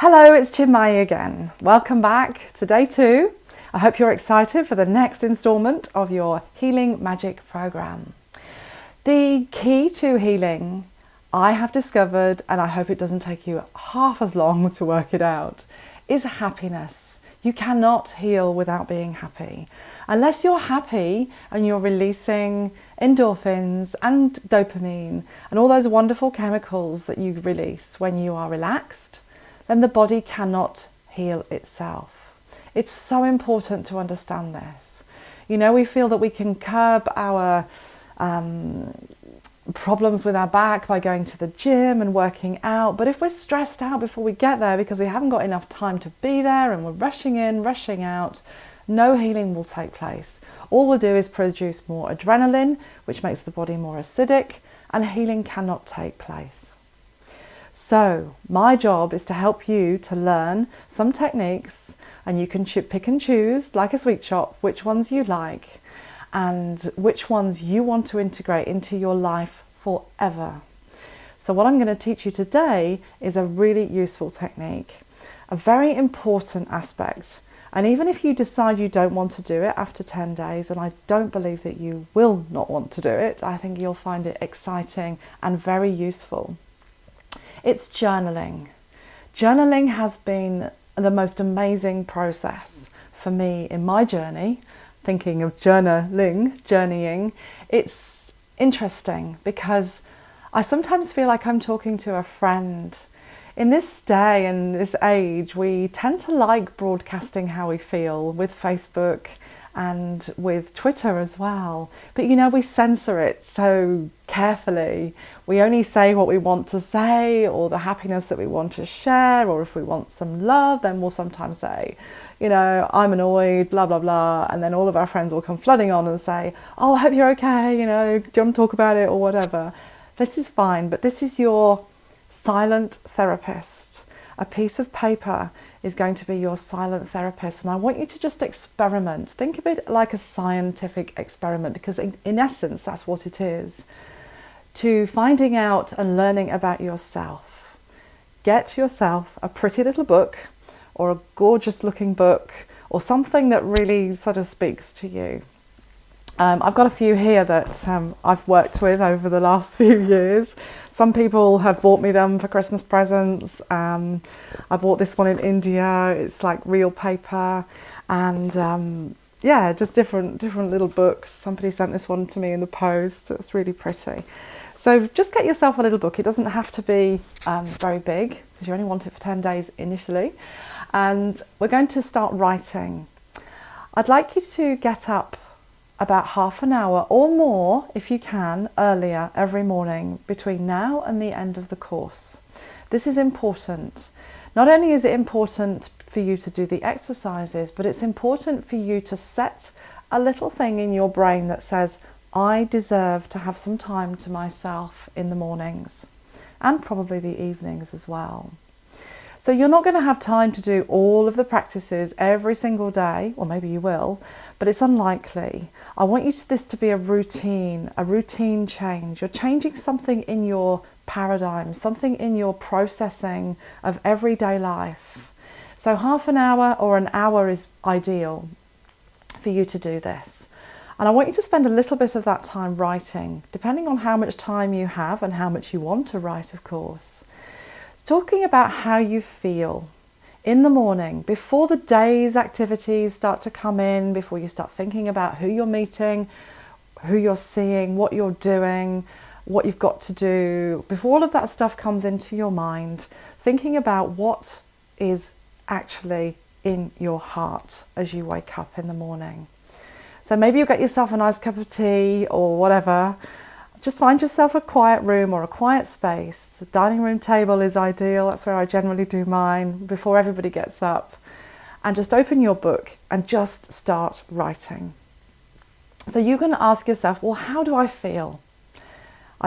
Hello, it's Chinmayi again. Welcome back to day 2. I hope you're excited for the next instalment of your Healing Magic program. The key to healing, I have discovered, and I hope it doesn't take you half as long to work it out, is happiness. You cannot heal without being happy. Unless you're happy and you're releasing endorphins and dopamine and all those wonderful chemicals that you release when you are relaxed, then the body cannot heal itself. It's so important to understand this. You know, we feel that we can curb our problems with our back by going to the gym and working out, but if we're stressed out before we get there because we haven't got enough time to be there and we're rushing in, rushing out, no healing will take place. All we'll do is produce more adrenaline, which makes the body more acidic, and healing cannot take place. So my job is to help you to learn some techniques, and you can pick and choose, like a sweet shop, which ones you like and which ones you want to integrate into your life forever. So what I'm going to teach you today is a really useful technique, a very important aspect. And even if you decide you don't want to do it after 10 days, and I don't believe that you will not want to do it, I think you'll find it exciting and very useful. It's journaling. Journaling has been the most amazing process for me in my journey. Thinking of journeying, it's interesting because I sometimes feel like I'm talking to a friend. In this day and this age, we tend to like broadcasting how we feel with Facebook and with Twitter as well. But you know, we censor it so carefully. We only say what we want to say, or the happiness that we want to share, or if we want some love, then we'll sometimes say, you know, I'm annoyed, blah, blah, blah. And then all of our friends will come flooding on and say, oh, I hope you're okay, you know, do you want to talk about it or whatever. This is fine, but this is your silent therapist. A piece of paper is going to be your silent therapist, and I want you to just experiment. Think of it like a scientific experiment, because in essence that's what it is, to finding out and learning about yourself. Get yourself a pretty little book or a gorgeous looking book or something that really sort of speaks to you. I've got a few here that I've worked with over the last few years. Some people have bought me them for Christmas presents. I bought this one in India. It's like real paper, and yeah, just different little books. Somebody sent this one to me in the post. It's really pretty. So just get yourself a little book. It doesn't have to be very big, because you only want it for 10 days initially. And we're going to start writing. I'd like you to get up about half an hour or more, if you can, earlier every morning between now and the end of the course. This is important. Not only is it important for you to do the exercises, but it's important for you to set a little thing in your brain that says, I deserve to have some time to myself in the mornings, and probably the evenings as well. So you're not going to have time to do all of the practices every single day, or maybe you will, but it's unlikely. I want this to be a routine change. You're changing something in your paradigm, something in your processing of everyday life. So half an hour or an hour is ideal for you to do this. And I want you to spend a little bit of that time writing, depending on how much time you have and how much you want to write, of course. Talking about how you feel in the morning, before the day's activities start to come in, before you start thinking about who you're meeting, who you're seeing, what you're doing, what you've got to do, before all of that stuff comes into your mind, thinking about what is actually in your heart as you wake up in the morning. So maybe you'll get yourself a nice cup of tea or whatever. Just find yourself a quiet room or a quiet space. The dining room table is ideal. That's where I generally do mine before everybody gets up. And just open your book and just start writing. So you can ask yourself, well, how do I feel?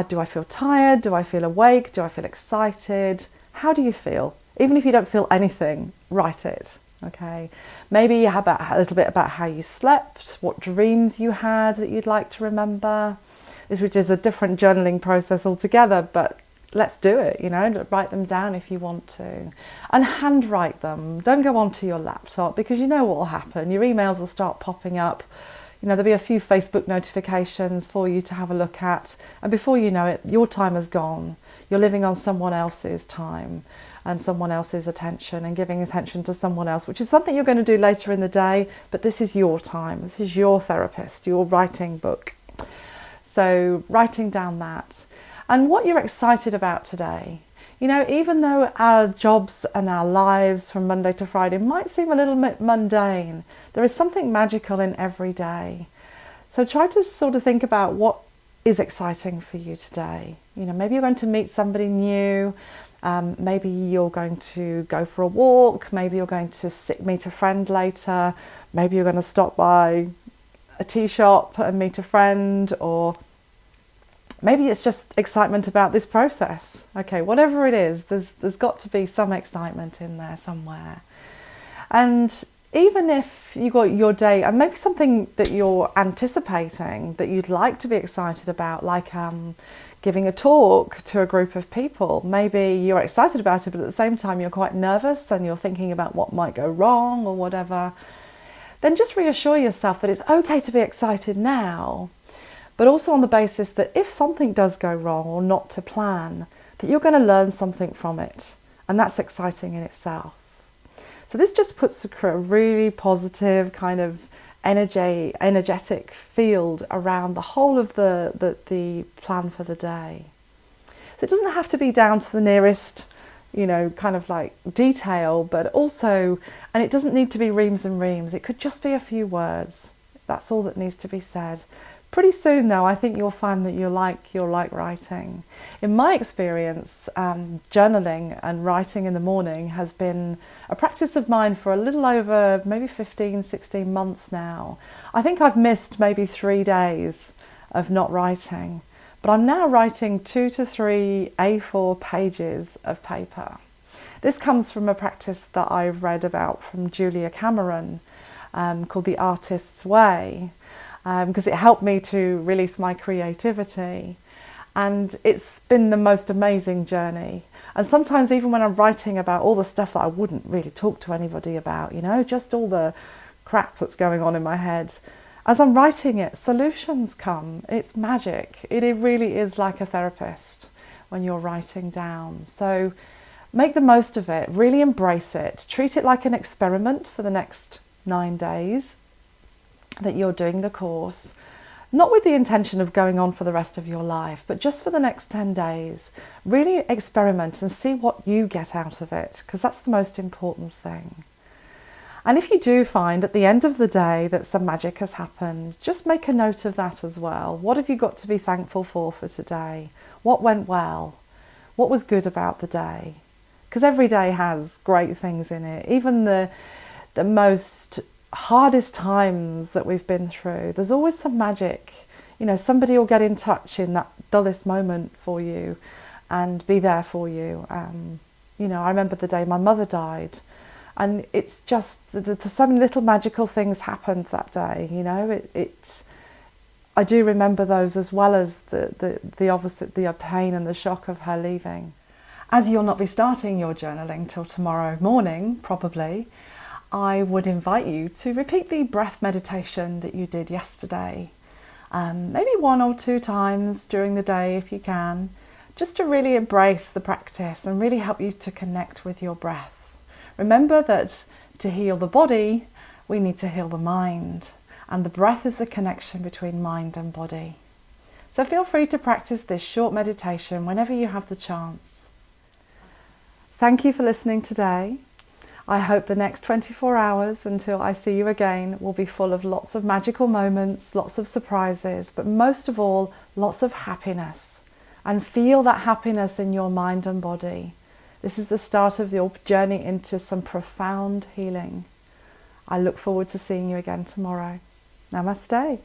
Do I feel tired? Do I feel awake? Do I feel excited? How do you feel? Even if you don't feel anything, write it. Okay. Maybe a little bit about how you slept, what dreams you had that you'd like to remember. Which is a different journaling process altogether, but let's do it, you know, write them down if you want to. And handwrite them. Don't go onto your laptop, because you know what will happen. Your emails will start popping up. You know, there'll be a few Facebook notifications for you to have a look at. And before you know it, your time is gone. You're living on someone else's time and someone else's attention, and giving attention to someone else, which is something you're going to do later in the day, but this is your time. This is your therapist, your writing book. So writing down that. And what you're excited about today. You know, even though our jobs and our lives from Monday to Friday might seem a little bit mundane, there is something magical in every day. So try to sort of think about what is exciting for you today. You know, maybe you're going to meet somebody new. Maybe you're going to go for a walk. Maybe you're going to meet a friend later. Maybe you're going to stop by a tea shop and meet a friend, or maybe it's just excitement about this process. Okay, whatever it is, there's got to be some excitement in there somewhere. And even if you got your day, and maybe something that you're anticipating that you'd like to be excited about, like giving a talk to a group of people. Maybe you're excited about it, but at the same time you're quite nervous and you're thinking about what might go wrong or whatever. Then just reassure yourself that it's okay to be excited now, but also on the basis that if something does go wrong or not to plan, that you're going to learn something from it. And that's exciting in itself. So this just puts a really positive kind of energetic field around the whole of the plan for the day. So it doesn't have to be down to the nearest, you know, kind of like detail, but also, and it doesn't need to be reams and reams. It could just be a few words. That's all that needs to be said. Pretty soon though, I think you'll find that you'll like writing. In my experience, journaling and writing in the morning has been a practice of mine for a little over maybe 15, 16 months now. I think I've missed maybe 3 days of not writing, but I'm now writing 2 to 3 A4 pages of paper. This comes from a practice that I've read about from Julia Cameron, called The Artist's Way. Because it helped me to release my creativity, and it's been the most amazing journey. And sometimes even when I'm writing about all the stuff that I wouldn't really talk to anybody about, you know, just all the crap that's going on in my head, as I'm writing it, solutions come. It's magic. It really is like a therapist when you're writing down. So make the most of it, really embrace it, treat it like an experiment for the next 9 days that you're doing the course, not with the intention of going on for the rest of your life, but just for the next 10 days. Really experiment and see what you get out of it, because that's the most important thing. And if you do find at the end of the day that some magic has happened, just make a note of that as well. What have you got to be thankful for today? What went well? What was good about the day? Because every day has great things in it. Even the most hardest times that we've been through, there's always some magic. You know, somebody will get in touch in that dullest moment for you and be there for you. You know, I remember the day my mother died, and it's just so many little magical things happened that day. You know, I do remember those, as well as the opposite, the pain and the shock of her leaving. As you'll not be starting your journaling till tomorrow morning, probably, I would invite you to repeat the breath meditation that you did yesterday, maybe 1 or 2 times during the day if you can, just to really embrace the practice and really help you to connect with your breath. Remember that to heal the body, we need to heal the mind, and the breath is the connection between mind and body. So feel free to practice this short meditation whenever you have the chance. Thank you for listening today. I hope the next 24 hours until I see you again will be full of lots of magical moments, lots of surprises, but most of all, lots of happiness. And feel that happiness in your mind and body. This is the start of your journey into some profound healing. I look forward to seeing you again tomorrow. Namaste.